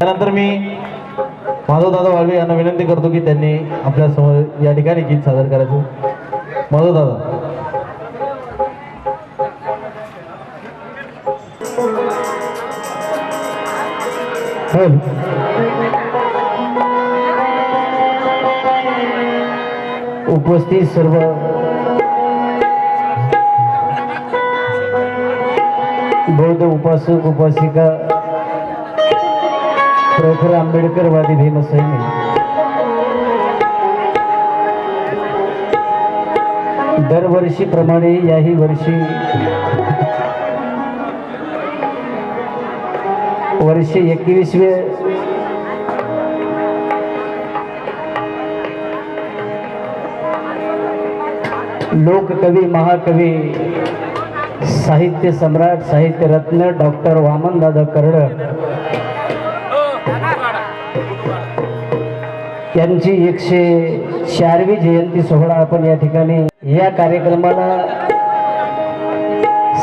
त्यानंतर मी माधवदादा वाळवे यांना विनंती करतो की त्यांनी आपल्या समोर या ठिकाणी गीत सादर करायचं. माधवदादा. उपस्थित सर्व बौद्ध उपासक उपासिका प्रखर आंबेडकरवादी भीमसैनिक, दरवर्षीप्रमाणे याही वर्षी वर्ष 21वे लोककवी महाकवी साहित्य सम्राट साहित्य रत्न डॉक्टर वामनदादा कर्डक यांची 104वी जयंती सोहळा आपण या ठिकाणी या कार्यक्रमाला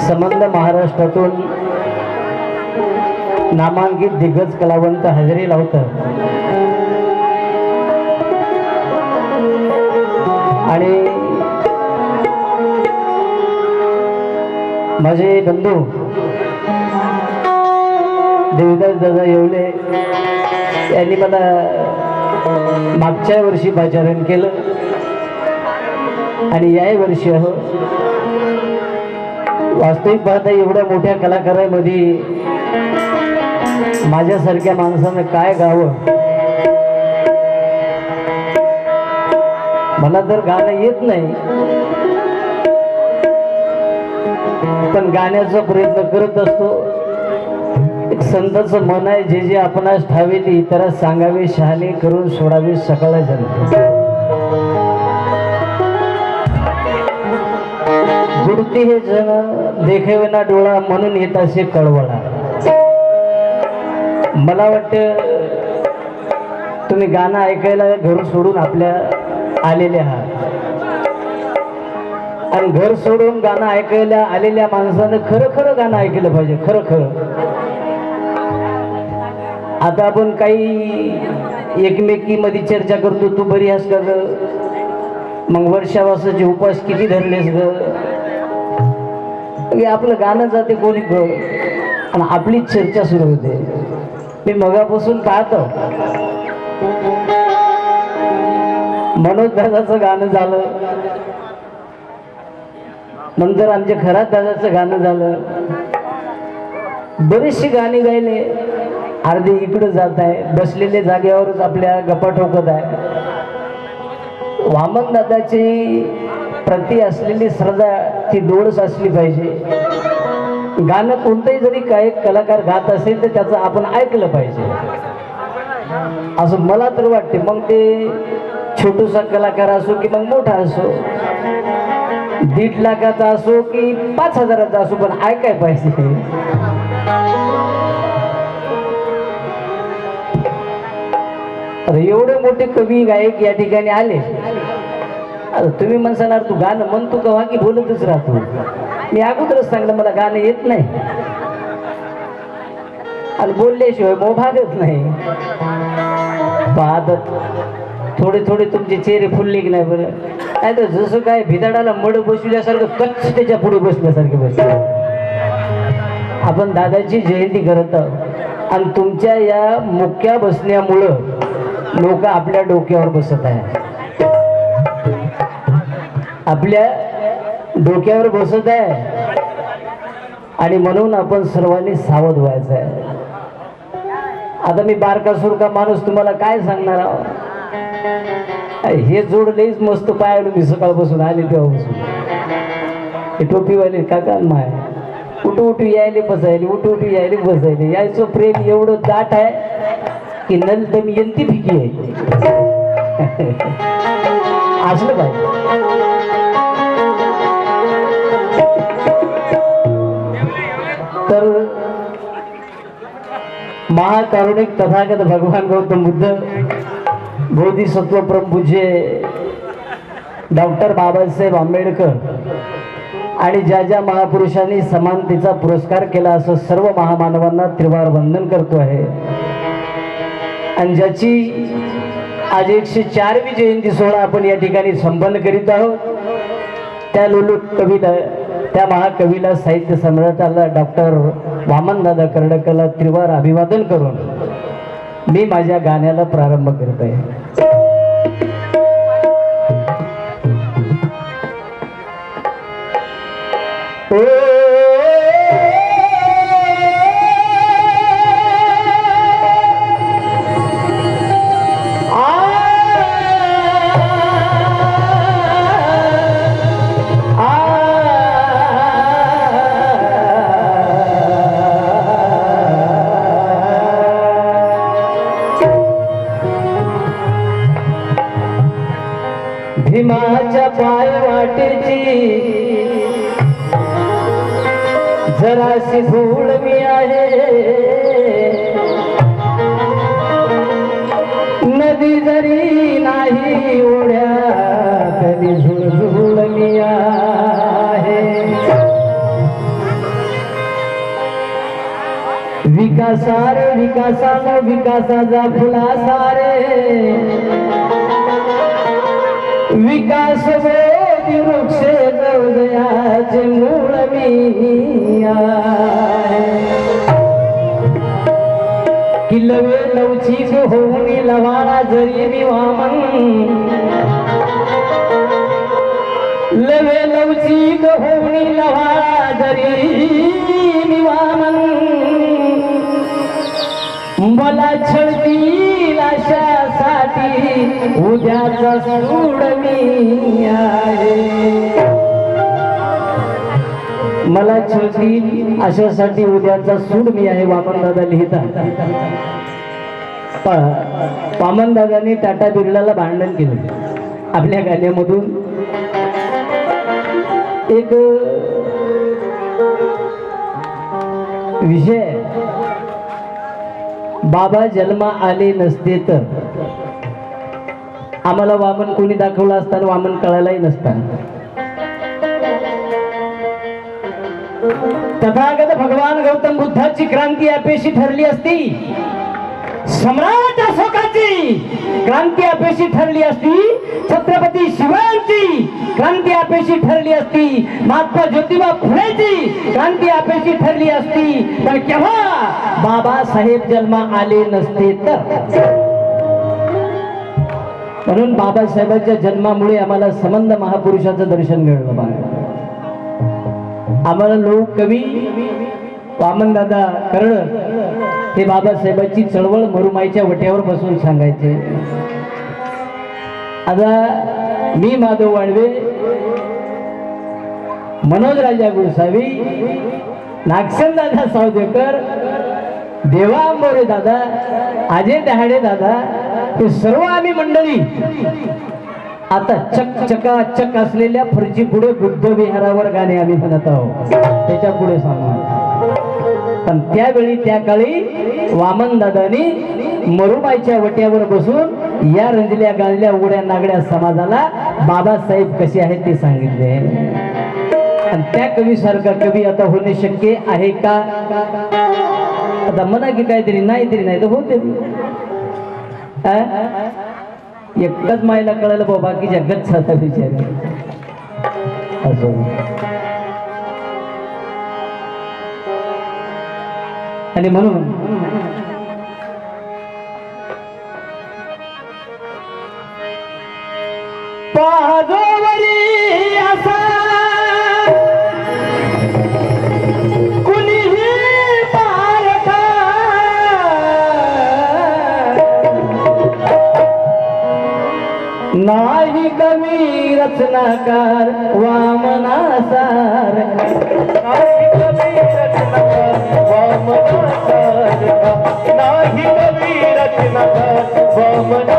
संबंध महाराष्ट्रातून नामांकित दिग्गज कलावंत हजेरी लावतात आणि माझे बंधू देवदास दादा येवले यांनी मला मागच्या वर्षी पाचारण केलं आणि याही वर्षी वास्तविक पाहता एवढ्या मोठ्या कलाकारामध्ये माझ्यासारख्या माणसानं काय गावं. मला तर गाणं येत नाही पण गाण्याचा प्रयत्न करत असतो. एक संतांचं मन आहे जे जे आपणास ठावे ते इतरास सांगावे शहाणे करून सोडावे सकाळ जनते. गुडती हे जण देखावे ना डोळा म्हणून येत असे कळवळा. मला वाटतं तुम्ही गाणं ऐकायला घर सोडून आपल्या आलेले आहात आणि घर सोडून गाणं ऐकायला आलेल्या माणसानं खरं खरं गाणं ऐकलं पाहिजे. खरं खरं आता आपण काही एकमेकीमध्ये चर्चा करतो. तू बरी आहेस का ग, मग वर्षावासाचे उपास किती धरलेस ग. आपलं गाणं जाते कोणी ग आणि आपलीच चर्चा सुरू होते. मी मगापासून पाहतो मनोज दादाचं गाणं झालं, नंतर आमच्या खरात दादाचं गाणं झालं, बरीचशी गाणी गायले. अर्धे इकडं जात आहे, बसलेले जागेवरच आपल्या गप्पा ठोकत आहे. वामन दादाची प्रति असलेली श्रद्धा ती डोळस असली पाहिजे. गाणं कोणतंही जरी काही कलाकार गात असेल तर त्याचं आपण ऐकलं पाहिजे असं मला तर वाटते. मग ते छोटूसा कलाकार असो की मग मोठा असो, 1.5 लाखाचा असो की 5,000चा असो, पण ऐकाय पाहिजे. एवढे मोठे कवी गायक या ठिकाणी आले. आता तुम्ही म्हणणार तू गाणं म्हणतो का की बोलतच राहतो. मी अगोदरच सांगलं मला गाणं येत नाही आणि बोलल्याशिवाय मोभागत नाही. पाहत थोडे थोडे तुमचे चेहरे फुलले की नाही बरं. नाही तर जसं काय भिदाडाला मड बसविल्यासारखं कच्छ त्याच्या पुढे बसल्यासारखे बसले. आपण दादाची जयंती करत आहोत आणि तुमच्या या मुक्या बसण्यामुळं लोक आपल्या डोक्यावर बसत आहे. आपल्या डोक्यावर बसत आहे आणि म्हणून आपण सर्वांनी सावध व्हायचं आहे. आता मी बारकासूर का माणूस तुम्हाला काय सांगणार आहोत. हे जोड लईच मस्त पायाला मी सकाळपासून आले तेव्हापासून. हे टोपीवाले काका माय उठू उठू यायले बसायले, उठू उठू यायले बसायले. यायचं प्रेम एवढं दाट आहे की नल दमयंती फिकी आहे. असलं काय तर महाकारुणिक तथागत भगवान गौतम बुद्ध, बोधिसत्व प्रभूजे डॉक्टर बाबासाहेब आंबेडकर आणि ज्या ज्या महापुरुषांनी समानतेचा पुरस्कार केला असं सर्व महामानवांना त्रिवार वंदन करतो आहे. आणि ज्याची आज 104वी जयंती सोहळा आपण या ठिकाणी संपन्न करीत आहोत, त्या लोलूप कविता, त्या महाकवीला, साहित्य सम्राटाला डॉक्टर वामनदादा कर्डकला त्रिवार अभिवादन करून मी माझ्या गाण्याला प्रारंभ करत आहे. भीमाच्या पायवाटेची जराशी धूळ मी आहे, नदी जरी नाही ओढ्या तरी झुळझुळ मी आहे. विकासार विकासाला विकासाचा फुलासारे, विकास वेदी वृक्षे हृदयाचे मूळ मी आहे. किल्लवे लवचिक होऊन लवाळा जरी मी वामन, लवे लवचिक होऊन लवाळा जरी मी वामन, मला छळतील अशासाठी उद्याचा सूड मी आहे. मला छळतील अशासाठी उद्याचा सूड मी आहे, वामनदादा लिहितात. वामनदादांनी टाटा बिर्लाला भांडण केलं आपल्या गाण्यामधून. एक विषय, बाबा जन्मा आले नसते तर आम्हाला वामन कोणी दाखवला असताना वामन कळायलाही नसता. तथागत भगवान गौतम बुद्धाची क्रांती अपेक्षित ठरली असती, सम्राट अशोकाची क्रांती अपेक्षित ठरली असती, छत्रपती शिवाजी क्रांती अपेक्षित ठरली असती, महात्मा ज्योतिबा फुलेची क्रांती अपेक्षित ठरली असती, पण केव्हा बाबासाहेब जन्मा आले नसते तर. म्हणून बाबासाहेबांच्या जन्मामुळे आम्हाला संबंध महापुरुषाचं दर्शन मिळलं. बघा, आम्हाला लोक कवी वामनदादा कर्डक हे बाबासाहेबांची चळवळ मरुमाईच्या वट्यावर बसून सांगायचे. आता मी माधव वाळवे, मनोज राजा गोसावी, नागसेनदादा सावदेकर, देवा आंबोरे दादा, अजय दहाडे दादा, हे सर्व आम्ही मंडळी आता चकाचक असलेल्या फरची पुढे बुद्ध विहारावर गाणे आम्ही म्हणत आहोत, त्याच्या पुढे सांगा. पण त्यावेळी त्या काळी वामनदादांनी मरुमाईच्या वट्यावर बसून या रंजल्या गाजल्या उघड्या नागड्या समाजाला बाबासाहेब कसे आहेत ते सांगितले. आणि त्या कवीसारखा कवी आता होणे शक्य आहे का? आता म्हणा की काहीतरी नाही तरी नाही तर होते. एकच मायला कळायला बाबा की जगत साधा विचार असो. आणि म्हणून पाजोवरी असा कुणीही पारखा, नाही कवी रचनाकार वामनासार, नाही कवी रचनाकार वामनासार, नाही कवी रचनाकार वामनासार.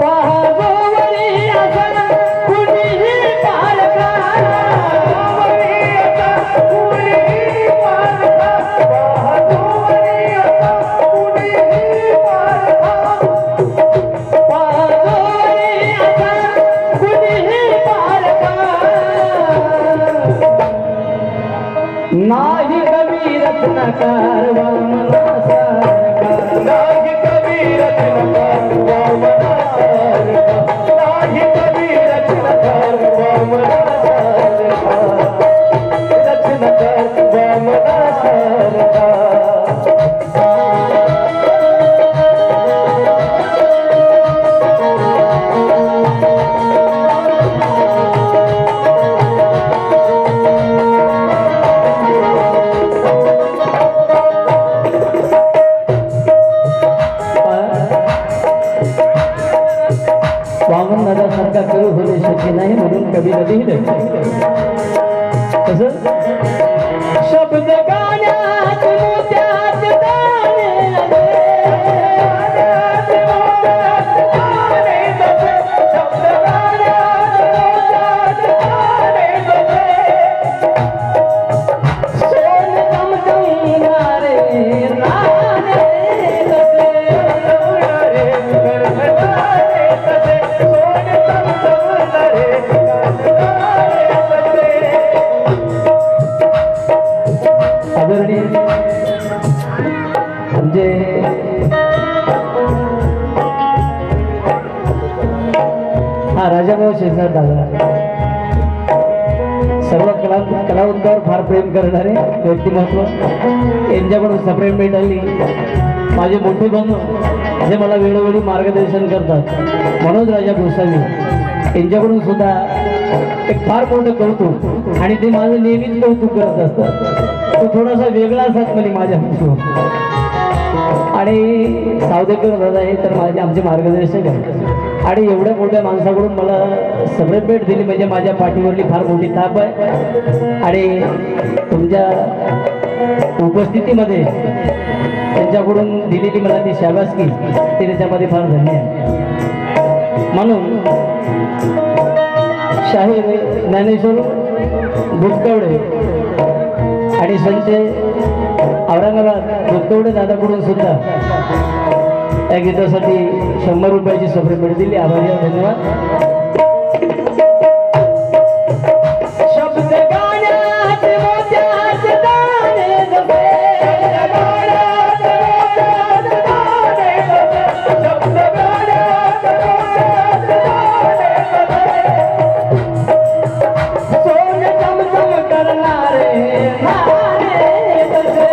पाहावो रत्नाकार वामनासारखा नाही कवी रचनाकार वामनासारखा नाही कवी रचनाकार वामनासारखा रचनाकार वामनासारखा वामन दादासारखा कवी होणे शक्य नाही म्हणून कवीला लिहिलं कसं शब्द गाण्यात मोत्यात दाणे रे. शब्द गाण्यात मोत्यात दाणे सोन चमचमणारे राणे तसे. आदरणीय म्हणजे हा राजाभाऊ शेजार दादा सर्व कलावंतावर फार प्रेम करणारे व्यक्तिमत्व यांच्याकडून सप्रेम मिळाली माझे मोठे बंधू जे मला वेळोवेळी मार्गदर्शन करतात मनोज राजा गोसावी यांच्याकडून सुद्धा एक फार मोठं कौतुक आणि ते माझं नेहमीच कौतुक करत असतात तो थोडासा वेगळा असतात म्हणजे माझ्यापासून आणि सावदेकर दादा हे तर माझे आमचे मार्गदर्शक आहेत आणि एवढ्या मोठ्या माणसाकडून मला सगळे भेट दिली म्हणजे माझ्या पाठीवरली फार मोठी ताप आहे आणि तुमच्या उपस्थितीमध्ये त्यांच्याकडून दिलेली मला ती शाबासकी ती त्याच्यामध्ये फार धन्य आहे. म्हणून शाहीर ज्ञानेश्वर दुधकवडे आणि संजय औरंगाबाद दुधकवडे दादाकडून सुद्धा त्या गीतासाठी 100 रुपयाची सफर भेट दिली. आभारी आहे, धन्यवाद. शब्द गाण्यात मोत्यात दाणे जसे. शब्द गाण्यात मोत्यात दाणे सोन चमचम करणारे नारे तसे.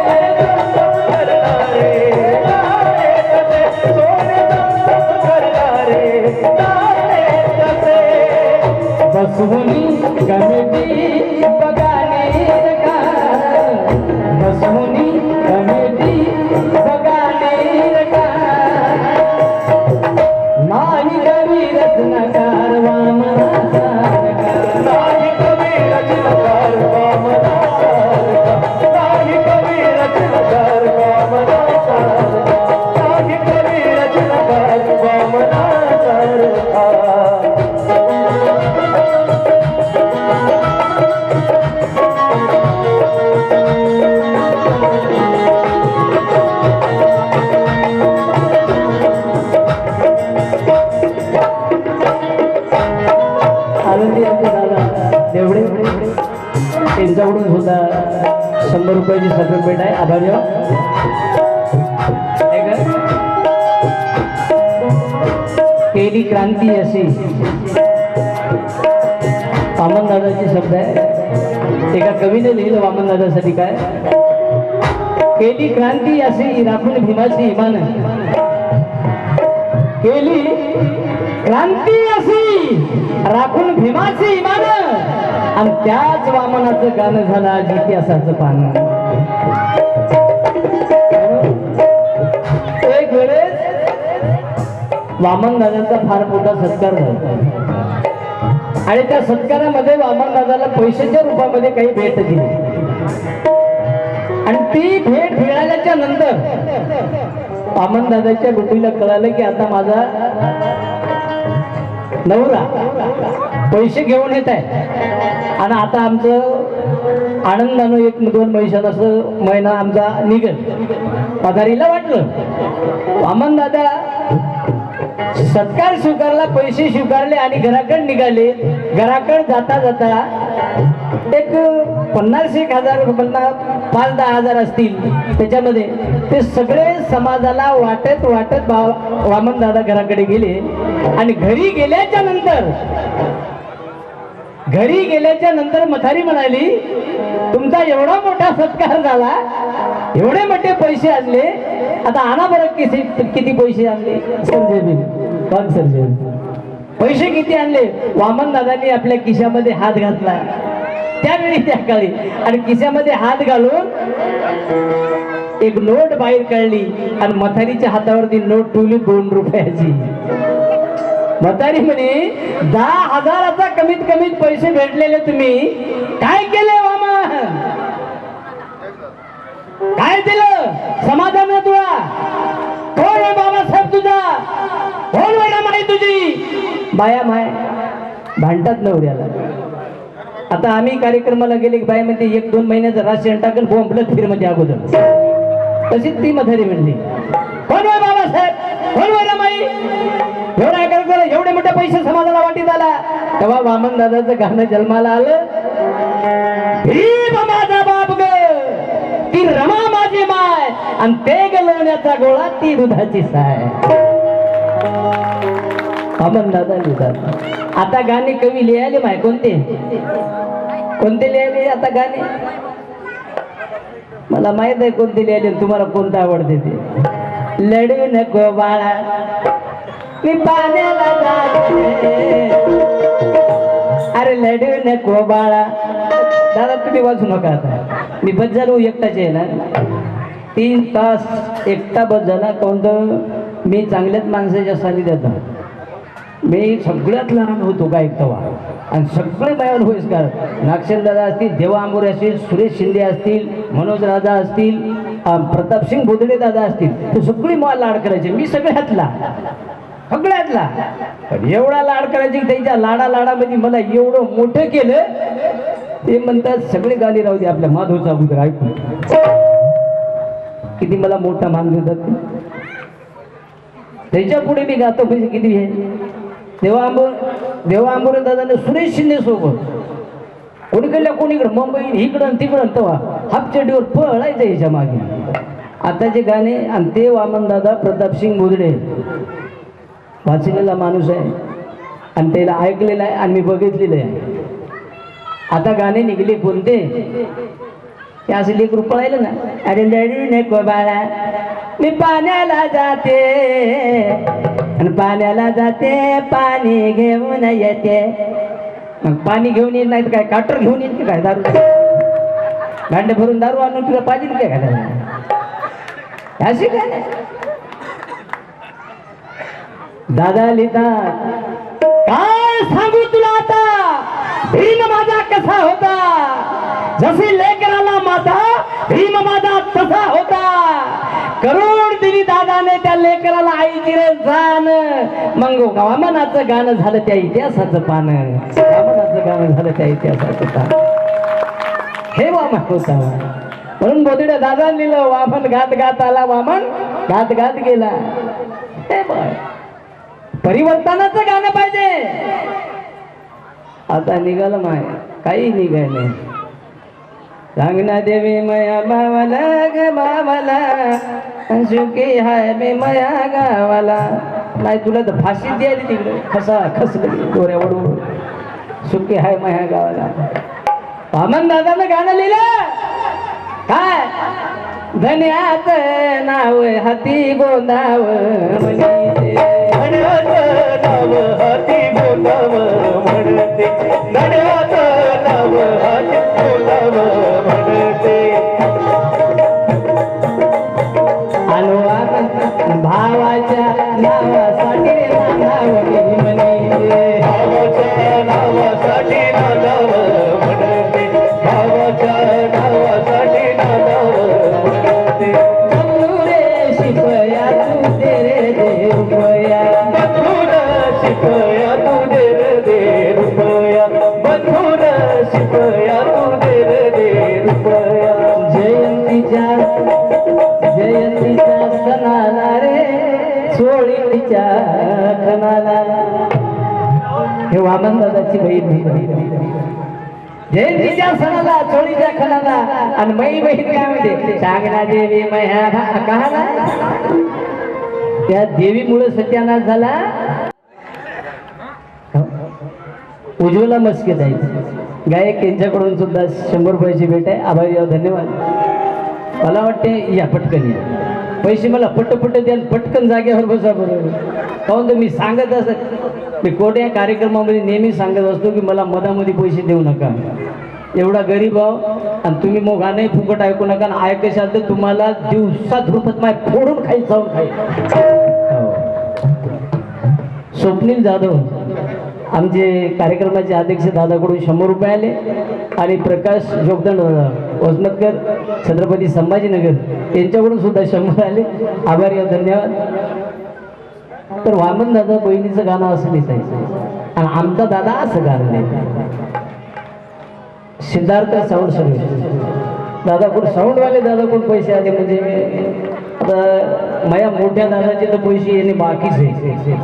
बसवनी कमेटी बगाने का बसवनी कमेटी बगाने का नाही कवी रत्नाकार वामनासारखा नाही कवी रचनाकार वामनासारखा नाही कवी रचनाकार वामनासारखा नाही कवी रचनाकार वामनासारखा आनंदी आमचे दादा देवडे त्यांच्याकडून सुद्धा 100 रुपयाची सफर भेट आहे. आभारी आहोत. केली क्रांती अशी वामन दादाची शब्द आहे. एका कवीने लिहिलं वामन दादासाठी काय केली क्रांती अशी राखून भीमाची इमान केली क्रांती अशी राखून भीमाची इमान आणि त्याच वामनाचं गाणं झालं आज इतिहासाचं पान. एक वेळेस वामन दादांचा फार मोठा सत्कार झाला आणि त्या सत्कारामध्ये वामन दादाला पैशाच्या रूपामध्ये काही भेट दिली आणि ती भेट मिळाल्याच्या नंतर वामन दादाच्या गुटीला कळालं की आता माझा नवरा पैसे घेऊन येत आहे आणि आता आमचं आनंदानं 1-2 महिन्यात असं महिना आमचा निघेल. पगारीला वाटलं वामन दादा सत्कार स्वीकारला, पैसे स्वीकारले आणि घराकडे निघाले. घराकडे जाता जाता एक 50-1 हजार रुपयांना 5-10 हजार असतील त्याच्यामध्ये, ते सगळे समाजाला वाटत वाटत वामन दादा घराकडे गेले. आणि घरी गेल्याच्या नंतर मथारी म्हणाली, तुमचा एवढा मोठा सत्कार झाला, एवढे मोठे पैसे आणले, आता आणा बरं किती पैसे आणले. सर्जे पैसे किती आणले. वामन दादांनी आपल्या खिशामध्ये हात घातला त्यावेळी त्या काळी, आणि खिशामध्ये हात घालून एक नोट बाहेर काढली आणि मथारीच्या हातावरती नोट ठेवली 2 रुपयाची. म्हातारी म्हणे 10,000चा कमीत पैसे भेटलेले तुम्ही काय केले वामन, काय दिलं समाधान तुला, कोण आहे बाबासाहेब तुझा, कोण वेळा माही तुझी. बाया माय भांडतात नवऱ्याला. आता आम्ही कार्यक्रमाला गेले, बाई म्हणते 1-2 महिन्याचं राशन टाकून बोंबलत फिर म्हणजे अगोदर. तशीच ती म्हातारी म्हणली, कोण आहे बाबासाहेब, कोण वेळा माई, एवढा कार्यक्रम, एवढे मोठे पैसे समाजाला वाटीत आला. तेव्हा वामन दादाचं गाणं जन्माला आलं, भीम माझा बाप ग, ती रमा माझी माय, आणि ते गलवण्याचा गोळा ती दुधाची साय. वामन दादा लिहितात. आता गाणे कवी लिहायले माय कोणते लिहायले आता गाणे, मला माहित आहे कोणते लिहायले, तुम्हाला कोणतं आवडते ते. लढू नको बाळा मी पाण्याला जाते, अरे लढू नको बाळा. दादा तुम्ही वाचू नका, आता मी बस झालो एकटाच आहे ना, 3 तास एकटा बस झाला. कोणतं मी चांगल्याच माणसाच्या सानिध्यात, मी सगळ्यात लहान होतो का एक तवा, आणि सगळे बायावर होईस्कार, नागशेन दादा असतील, देवा आंबोरे असतील, सुरेश शिंदे असतील, मनोज राजा असतील, प्रतापसिंग बोधडे दादा असतील, ते सगळी मला लाड करायचे. मी सगळ्यातला. पण एवढा लाड करायची की त्यांच्या लाडामध्ये मला एवढं मोठं केलं. ते म्हणतात सगळे गाणी राहू दे, आपल्या माधवचा अगोदर ऐकून किती मला मोठा मान देतात. त्याच्या पुढे मी गातो म्हणजे किती आहे. देवा आंबोरे दादाने सुरेश शिंदे सोबत कोणीकडे मुंबई इकडं तिकडं तवा हापचेडीवर पळायचं याच्या मागे. आताचे गाणे आणि ते वामन दादा प्रतापसिंग बोधडे वाचलेला माणूस आहे आणि त्याला ऐकलेला आहे आणि मी बघितलेलं आहे. आता गाणे निघले कोणते ते असे लेकरू पळायलं ना, अरे लढू नको बाळा मी पाण्याला जाते, आणि पाण्याला जाते पाणी घेऊन येते. मग पाणी घेऊन येईल नाही तर काय काटर घेऊन येईल की काय, दारू भांडे भरून दारू आणून तुला पाहिजे काय घालायला अशी काय नाही. दादा लिहितात, काय सांगू तुला आता भीम माझा कसा होता, जशी लेकराला माता भीम माझा तसा होता. करोड दिली दादाने त्या लेकराला आईची रे जाण. मग वामनाचं गाणं झालं त्या इतिहासाचं पान, वामनाचं गाणं झालं त्या इतिहासाचं पान. हे वामन होता म्हणून बोधडे दादा लिहिलं, वामन गात गात आला, वामन गात गात गेला. हे बघ परिवर्तनाचं गाणं पाहिजे. आता निघालं माय काही निघाले. सांगना देवी मया बावाला ग बावाला, सुखी हाय मी मया गावाला. नाही तुला तर फाशी द्यायला तिकडे खसली डोऱ्यावरून, सुखी हाय मया गावाला. वामन दादानं गाणं लिहिलं काय, धन्यात नाव हाती गोंदाव म्हणते, धन्यात नाव हाती गोंदाव म्हणते, धन्यात नाव हाती गोंदाव म्हणते. आलो भावाच्या नावासाठी नांदावली म्हणते, भावाच्या नावासाठी नांदाव म्हणते, भावाच्या नावासाठी नांदाव म्हणते. बंधू रे शिपया तू दे रे रुपया, बंधू रे शिपया तू दे रुपया, बंधू रे शिपया तू दे रुपया. जयंतीच्या सणाला रे सोळीच्या खणाला. हे वामन दादाची बहीण. जयंतीच्या सणाला चोळीच्या खणाला आणि मै बहीण काय म्हणते सांगना देवी मह्या कहाला त्या देवीमुळे सत्यानाश झाला. उज्ज्वला मस्के जायचं गायक यांच्याकडून सुद्धा 100 रुपयाची भेट आहे. आभारी आहो, धन्यवाद. मला वाटते या पटकन या पैसे मला पट्ट द्या पटकन जागेवर बसा बरोबर. काहून तर मी सांगत असत मी कोणत्या या कार्यक्रमामध्ये नेहमी सांगत असतो की मला मधामध्ये पैसे देऊ नका. एवढा गरीब आहो आणि तुम्ही मग गाणं फुकट ऐकू नका आणि ऐकशाल तर तुम्हाला दिवसात रुपत माय फोडून खाई जाऊन खाई. स्वप्नील जाधव आमचे कार्यक्रमाचे अध्यक्ष दादाकडून 100 रुपये आले आणि प्रकाश जोगदंड दादा वसमतकर छत्रपती संभाजीनगर यांच्याकडून सुद्धा 100 आले. आभारी आहो, धन्यवाद. तर वामन दादा बहिणीचं गाणं असं लिहायचं आणि आमचा दादा असं गाणं लिहायचं. सिद्धार्थ साऊंड सर्व्हिस दादाकडून साऊंडवाले दादाकडून पैसे आले म्हणजे आता माझ्या मोठ्या दादाचे तर पैसे येणे बाकीच आहे.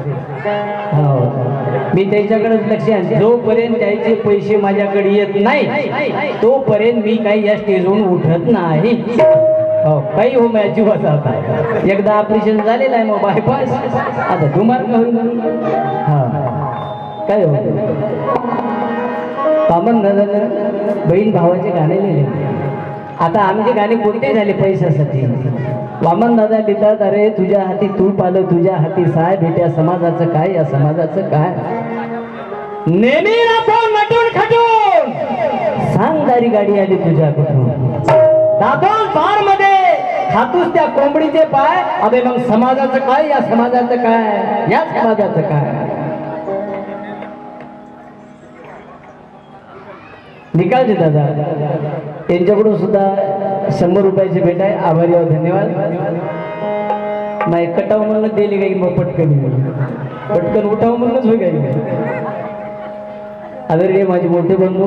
मी त्याच्याकडेच लक्ष आहे. जोपर्यंत त्याचे पैसे माझ्याकडे येत नाही तोपर्यंत मी काही या स्टेजवरून उठत नाही. हो काही हो माझी होत आता एकदा ऑपरेशन झालेलं आहे मग बायपास आता तुम्हाला होईल. हा काय हो वामन दादानं बहीण भावाचे गाणे लिहिले. आता आमचे गाणे कोणते झाले पैशासाठी. वामन दादा लिहितात अरे तुझ्या हाती तूप आलं तुझ्या हाती साय भेट्या समाजाचं काय या समाजाचं काय. नेहमी नटून खटून सांगदारी गाडी आली तुझ्या कुठून दादोन बार मध्ये खातूस त्या कोंबडीचे पाय. अबे मग समाजाचं काय या समाजाचं काय या समाजाचं काय. निकालचे दादा त्यांच्याकडून सुद्धा 100 रुपयाची भेट आहे. आभारी आहो, धन्यवाद. नाही कटाव म्हणून दिली काही मग पटकन उठाव म्हणूनच होई काही. आदरणीय माझे मोठे बंधू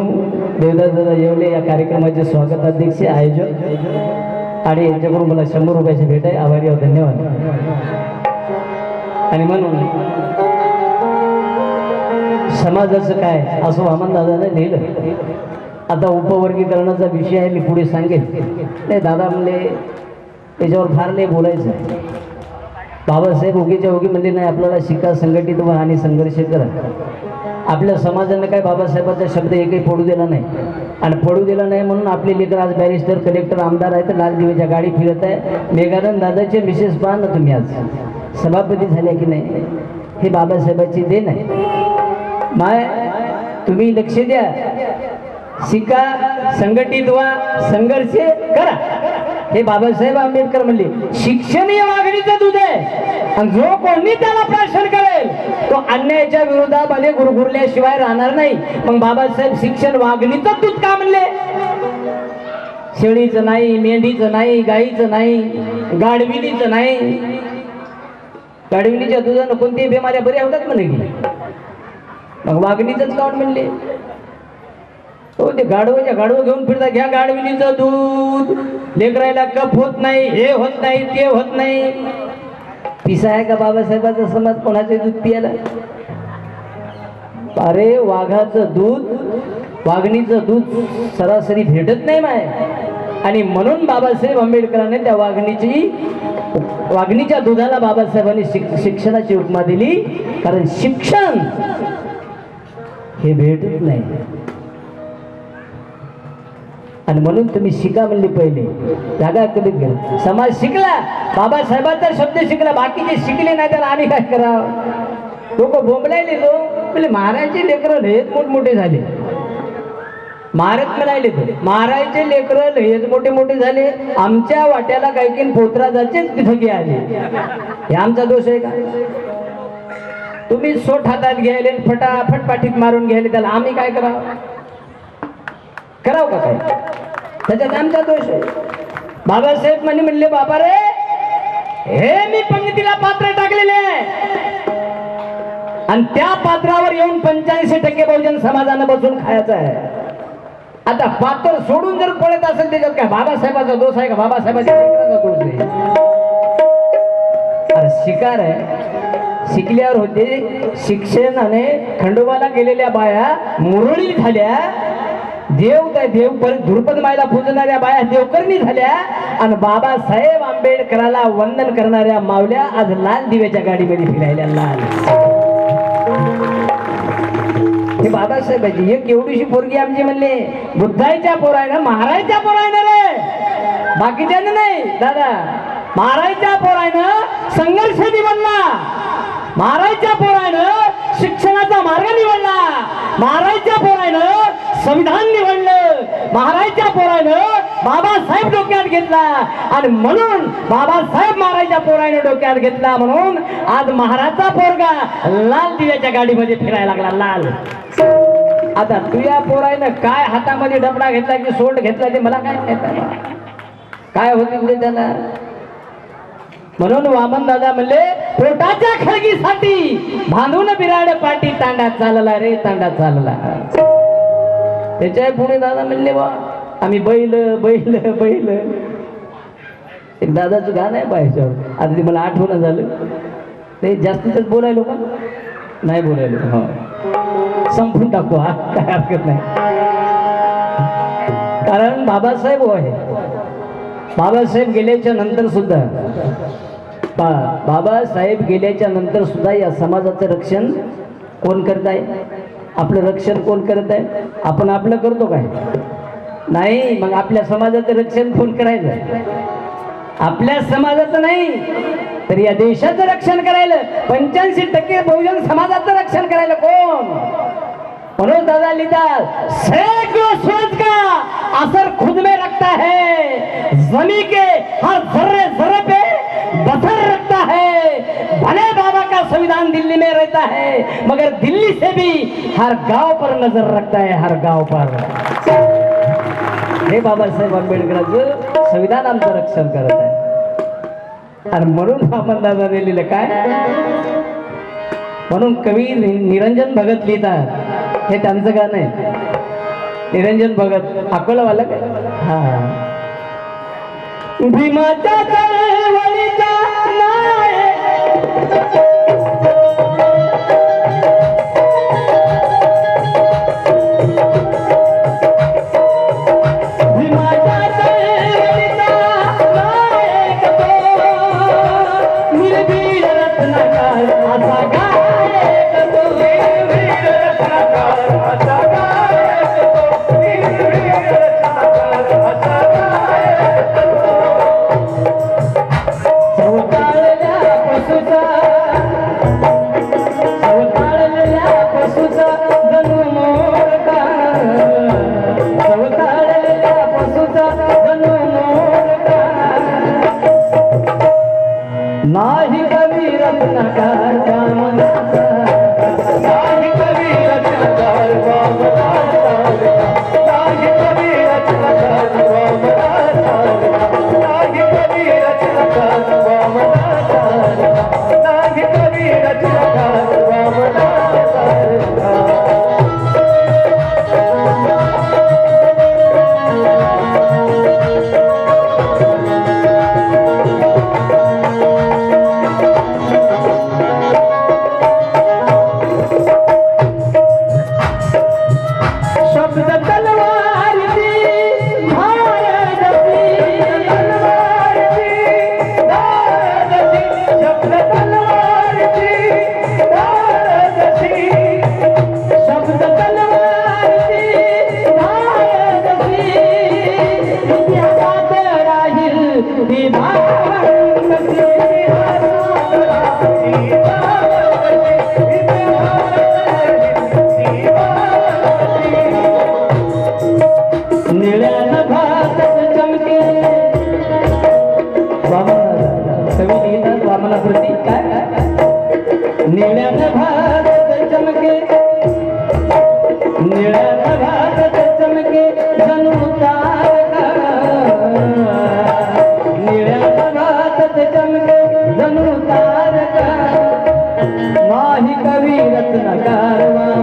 देवदास दादा येवले या कार्यक्रमाचे स्वागत अध्यक्ष आयोजक आणि यांच्याकडून मला 100 रुपयाची भेट आहे. आभारी आहो, धन्यवाद. आणि म्हणून समाजाचं काय असं वामन दादाने लिहिलं. आता उपवर्गीकरणाचा विषय आहे मी पुढे सांगेन. नाही दादा म्हणले त्याच्यावर फार नाही बोलायचं आहे. बाबासाहेब उगीच्या उगी म्हणले नाही आपल्याला शिका संघटित व्हा आणि संघर्ष करा. आपल्या समाजानं काय बाबासाहेबाचा शब्द एकही पडू दिला नाही आणि पडू दिला नाही म्हणून आपले लेकर आज बॅरिस्टर कलेक्टर आमदार आहेत. लाल दिवेच्या गाडी फिरत आहे. मेघानंद दादाचे मिसेस पहा ना तुम्ही आज सभापती झाल्या की नाही. हे बाबासाहेबाची देण आहे. माय तुम्ही लक्ष द्या. शिका संघटित व्हा संघर्ष करा. हे बाबासाहेब आंबेडकर म्हणले शिक्षण हे वाघिणीचं दूध आहे आणि जो कोणी त्याला प्राशन करेल तो अन्यायाच्या विरोधामध्ये गुरगुरल्याशिवाय राहणार नाही. मग बाबासाहेब शिक्षण वाघिणीचं दूध का म्हणले. शेळीचं नाही मेंढीचं नाही गाईचं नाही गाढविणीचं नाही. गाढविणीच्या दुधानं कोणतीही बिमाऱ्या बऱ्या होतात म्हणे की मग वाघिणीचंच काऊन म्हणले. हो ते गाढवं घेऊन फिरता घ्या गाढविणीचं दूध. लेकरायला कफ होत नाही हे होत नाही ते होत नाही. पिसा आहे का बाबासाहेबाचा समाज कोणाचे दूध पियाला. अरे वाघाचं दूध वाघणीचं दूध सरासरी भेटत नाही माय. आणि म्हणून बाबासाहेब आंबेडकरांनी त्या वाघणीच्या दुधाला बाबासाहेबांनी शिक्षणाची उपमा दिली. कारण शिक्षण हे भेटत नाही आणि म्हणून तुम्ही शिका म्हणली पहिले जागा कधीच गेला. समाज शिकला बाबासाहेबांचा शब्द शिकला बाकीचे शिकले नाही तर आम्ही काय करावं. लोक बोंबलायले तो म्हणजे महाराजचे लेकरं लयच मोठमोठे झाले. महाराज राहिले तर महाराजचे लेकरं लयच मोठे मोठे झाले. आमच्या वाट्याला काही पोतराजाचेच तिथे आले. हे आमचा दोष आहे का. तुम्ही सोट हातात घ्यायले फटाफट पाठीत मारून घ्यायले त्याला आम्ही काय करावं का काय. त्याच्यात आमचा दोष आहे. बाबासाहेब म्हणले बाबा रे हे मी पंगतीला पात्र टाकलेले आहे आणि त्या पात्रावर येऊन 85% बहुजन समाजानं बसून खायचं आहे. आता पात्र सोडून जर पळत असेल त्याच्यात काय बाबासाहेबाचा दोष आहे का बाबासाहेबाच्या दोष आहे. अरे शिकार आहे. शिकल्यावर होते शिक्षणाने खंडोबाला गेलेल्या बाया मुरळी झाल्या देव काय देव परत धुरपद मायला पूजणाऱ्या बाया देवकर्णी झाल्या आणि बाबासाहेब आंबेडकराला वंदन करणाऱ्या मावल्या आज लाल दिव्याच्या गाडीमध्ये फिरायला लाल. हे बाबासाहेबाची एक एवढीशी पोरगी आमची म्हणले बुद्धाच्या पोरायनं महाराजच्या पोरायनं रे, बाकीच्यानं नाही दादा. महाराजच्या पोरायनं संघर्ष निवडला, महाराजच्या पोरायनं शिक्षणाचा मार्ग निवडला, महाराजच्या पोरायनं संविधान निवडलं, महाराजच्या पोरायनं बाबासाहेब डोक्यात घेतला आणि म्हणून बाबासाहेब महाराजच्या पोरायनं डोक्यात घेतला म्हणून आज महाराजचा पोरगा लाल दिव्याच्या गाडीमध्ये फिरायला लागला लाल. आता तुझ्या पोरायनं काय हातामध्ये डबडा घेतला की सोंड घेतला ते मला काय माहिती, काय होते त्याला. म्हणून वामन दादा म्हणले पोटाच्या खळगीसाठी बांधून बिराड पाठी तांडा चालला रे तांडा चालला. त्याच्या पुढे दादा म्हणले बा आम्ही बैल बैल बैल. एक दादाचं गाणं आहे पाहिजे आता ते मला आठवण झालं. ते जास्तीतच बोलायलो का नाही बोलायलो, हो संपून टाकतो हा काय हरकत नाही. कारण बाबासाहेब आहे, बाबासाहेब गेल्याच्या नंतर सुद्धा बाबासाहेब गेल्याच्या नंतर सुद्धा या समाजाचं रक्षण कोण करत आहे, आपलं रक्षण कोण करत आहे. आपण आपलं करतो काय नाही, मग आपल्या समाजाचं रक्षण कोण करायचं, आपल्या समाजाचं नाही तर या देशाचं रक्षण करायला 85% बहुजन समाजाचं रक्षण करायला कोण. मनोज दादा लिखतात सैकड़ों सोच का असर खुद में रखता है, जमी के हर जर्रे जर्रे पे बसर रखता है. भले बाबा का संविधान दिल्ली में रहता है मगर दिल्ली से भी हर गांव पर नजर रखता है, हर गांव पर. हे बाबासाहेब आंबेडकरांचं संविधान आमचं रक्षण करत आहे. आणि म्हणून वामन दादा लिहिलेलं काय, म्हणून कवी निरंजन भगत लिहितात, हे त्यांचं गाणं आहे. निरंजन भगत अकोलावाला काय, हा भीमाच्या चळवळीचा नाही कवी रत्नकार वामनाचा, नाही कवी रत्नकार वामनाचा,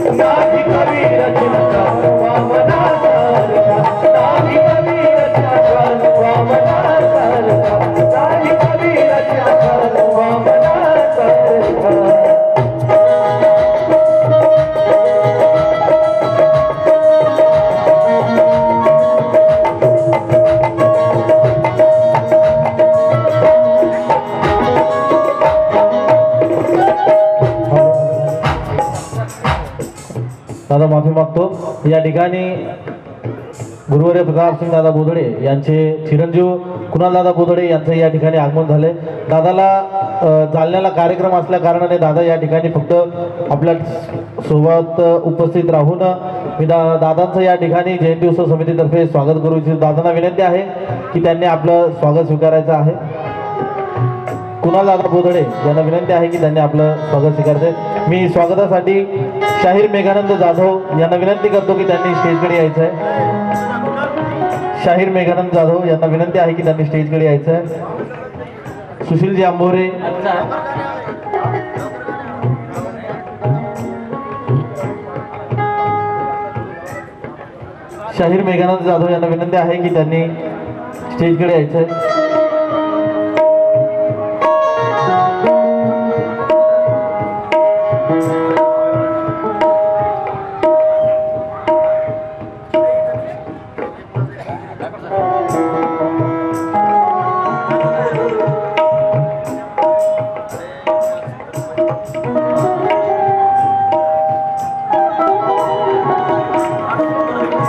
नाही कवी रत्नकार वामनाचा, नाही कवी रत्नकार वामनाचा, नाही कवी रत्नकार वामनाचा. दादा माफी मागतो. या ठिकाणी गुरुवर्य प्रतापसिंग दादा बोधडे यांचे चिरंजीव कुणाल दादा बोधडे यांचं या ठिकाणी आगमन झाले. दादाला जालन्याला कार्यक्रम असल्या कारणाने दादा या ठिकाणी फक्त आपल्या सोबत उपस्थित राहून मी दादांचं या ठिकाणी जयंती उत्सव समितीतर्फे स्वागत करू इच्छितो. दादांना विनंती आहे की त्यांनी आपलं स्वागत स्वीकारायचं आहे. कुणाल दादा बोधडे यांना विनंती आहे की त्यांनी आपलं स्वागत स्वीकारते. मी स्वागतासाठी शाहीर मेघानंद जाधव यांना विनंती करतो की त्यांनी स्टेजकडे यायचं आहे. शाहीर मेघानंद जाधव यांना विनंती आहे की त्यांनी स्टेजकडे यायचं आहे. सुशीलजी आंबोरे, शाहीर मेघानंद जाधव यांना विनंती आहे की त्यांनी स्टेजकडे यायचं आहे.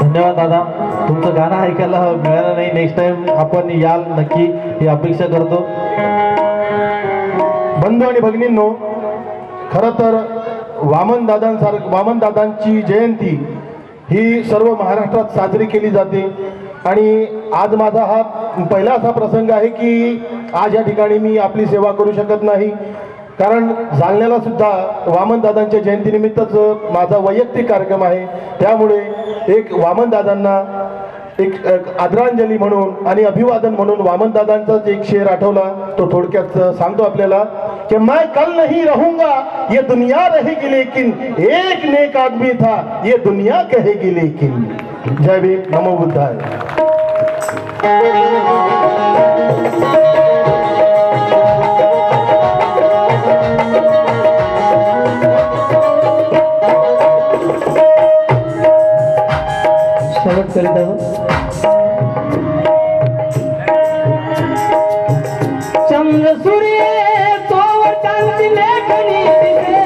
धन्यवाद दादा, तुमचं गाणं ऐकायला मिळालं नाही. नेक्स्ट टाइम आपण याल नक्की ही अपेक्षा करतो. बंधू आणि भगिनींनो, खरं तर वामनदादांची जयंती ही सर्व महाराष्ट्रात साजरी केली जाते आणि आज माझा हा पहिला असा प्रसंग आहे की आज या ठिकाणी मी आपली सेवा करू शकत नाही, कारण जालन्याला सुद्धा वामनदादांच्या जयंतीनिमित्तच माझा वैयक्तिक कार्यक्रम आहे. त्यामुळे एक वामनदादांना एक आदरांजली म्हणून आणि अभिवादन म्हणून वामनदादांचाच एक शेर आठवला, तो थोडक्यात सांगतो आपल्याला कि मैं कल नहीं रहूंगा ये दुनिया रहेगी लेकिन एक नेक आदमी था ये दुनिया कहेगी लेकिन. जय भीम, नमो बुद्धाय. शेवट करीत आहोत. चंद्र सूर्य तोवर चांदती लेखनी दिसे,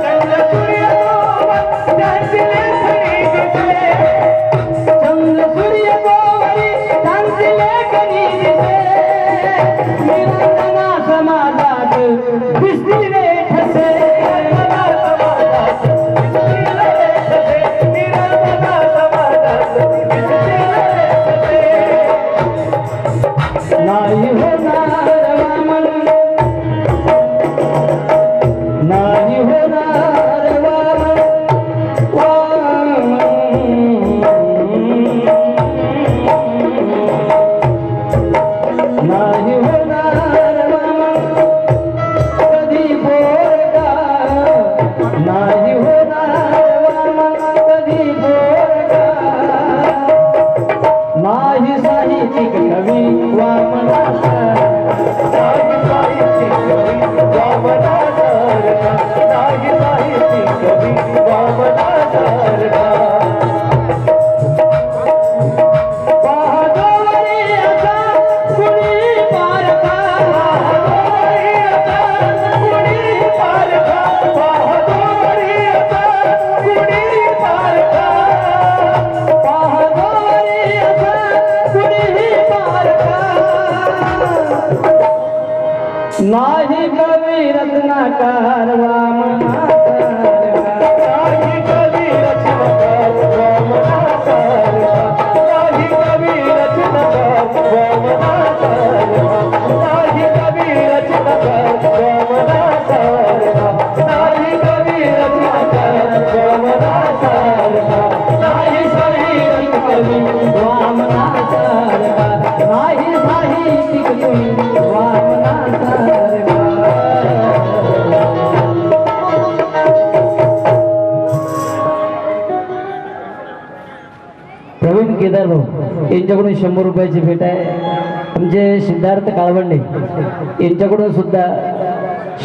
चंद्र सूर्य तोवर चांदती लेखनी दिसे, चंद्र सूर्य तोवरी चांदती लेखनी दिसे, निरंजना समाजात दिसती रे ठसे, नाही होणार वामन, नाही होणार वामन, वामन नाही होणार वामन कधी बोलका, नाही होणार वामन कधी बोलका, नाही साहित्यिक कवी वामनासारखा, नाही साहित्यिक कवी वामनासारखा, नाही साहित्यिक कवी वामनासारखा. पाहतोवरी असा कुणी पारखा, पाहतोवरी असा कुणी पारखा, पाहतोवरी असा कुणी पारखा, पाहतोवरी असा कुणी पारखा. नाही कवी रत्नाकार वामनासारखा, नाही कवी रत्नाकार वामनासारखा, नाही कवी रत्नाकार वामनासारखा, नाही कवी रत्नाकार वामनासारखा, नाही कवी रत्नाकार वामनासारखा, नाही साहित्यिक कवी वामनासारखा, नाही साहित्यिक कवी वामनासारखा. प्रवीण केदार भाऊ यांच्याकडून 100 रुपयाची भेट आहे. आमचे सिद्धार्थ काळवंडे यांच्याकडून सुद्धा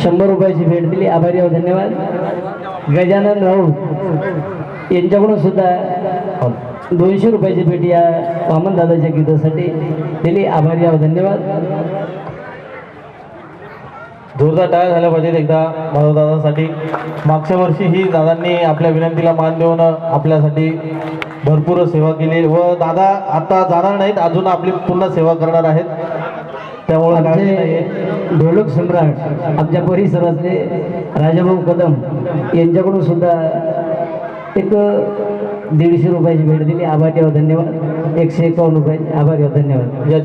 100 रुपयाची भेट दिली, आभारी आहोत, धन्यवाद. गजानन राऊत यांच्याकडून सुद्धा 200 रुपयाची भेट या वामनदादाच्या गीतासाठी दिली, आभारी आहोत, धन्यवाद. जोरदार टाळ्या झाल्या पाहिजेत एकदा माधवदादांसाठी. मागच्या वर्षी ही दादांनी आपल्या विनंतीला मान देऊन आपल्यासाठी भरपूर सेवा केली व दादा आता जाणार नाहीत, अजून आपली पुन्हा सेवा करणार आहेत. त्यामुळे काळजी नाहीये. आमचे ढोलक सम्राट आमच्या परिसरातले राजाभाऊ कदम यांच्याकडून सुद्धा एक 150 रुपयाची भेट दिली. आभारी आहोत, धन्यवाद. 151 रुपये आभारी आहोत, धन्यवाद. या